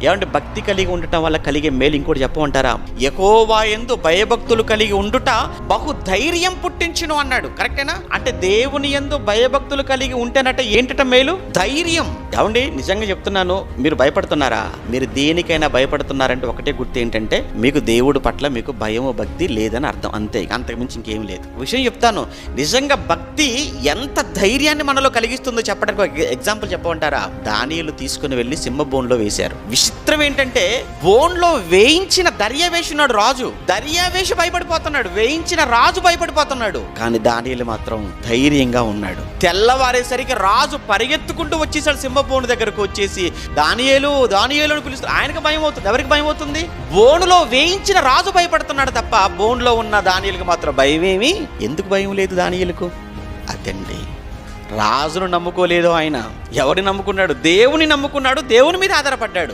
ఏమంటే భక్తి కలిగి ఉండటం వల్ల కలిగే మేలు ఇంకోటి చెప్పమంటారా? యెహోవా యందు భయభక్తులు కలిగి ఉండుట బహు ధైర్యం పుట్టించును అన్నాడు. కరెక్టేనా? అంటే దేవుని యందు భయభక్తులు కలిగి ఉంటేనట ఏంటట మేలు? ధైర్యం. ఏమండి నిజంగా చెప్తున్నాను, మీరు భయపడుతున్నారా? మీరు దేనికైనా భయపడుతున్నారంటే ఒకటే గుర్తు ఏంటంటే మీకు దేవుడు పట్ల మీకు భయము భక్తి లేదని అర్థం, అంతే, అంతకుమించి ఇంకేం లేదు. విషయం చెప్తాను, నిజంగా భక్తి ఎంత ధైర్యాన్ని మనలో కలిగిస్తుందో చెప్పడానికి ఒక ఎగ్జాంపుల్ చెప్పమంటారా? దానియేలు తీసుకుని వెళ్ళి సింహ బోన్లో వేశారు. విచిత్రం ఏంటంటే బోన్లో వేయించిన దర్యావేషున్నాడు రాజు. దర్యావేషు భయపడిపోతున్నాడు, వేయించిన రాజు భయపడిపోతున్నాడు. కానీ దానియేలు మాత్రం ధైర్యంగా ఉన్నాడు. తెల్లవారేసరికి రాజు పరిగెత్తుకుంటూ వచ్చేసాడు సింహ బోను దగ్గరకు. వచ్చేసి దానియేలు దానియేలు అని పిలుస్తాడు. ఆయనకు భయం అవుతుంది. ఎవరికి భయం అవుతుంది? బోనులో వేయించిన రాజు భయపడుతున్నాడు తప్ప బోన్లో ఉన్న దానియేలుకు మాత్రం భయమేమి? ఎందుకు భయం లేదు దానియేలుకు? అదండి, రాజును నమ్ముకోలేదు ఆయన. ఎవరిని నమ్ముకున్నాడు? దేవుని నమ్ముకున్నాడు, దేవుని మీద ఆధారపడ్డాడు.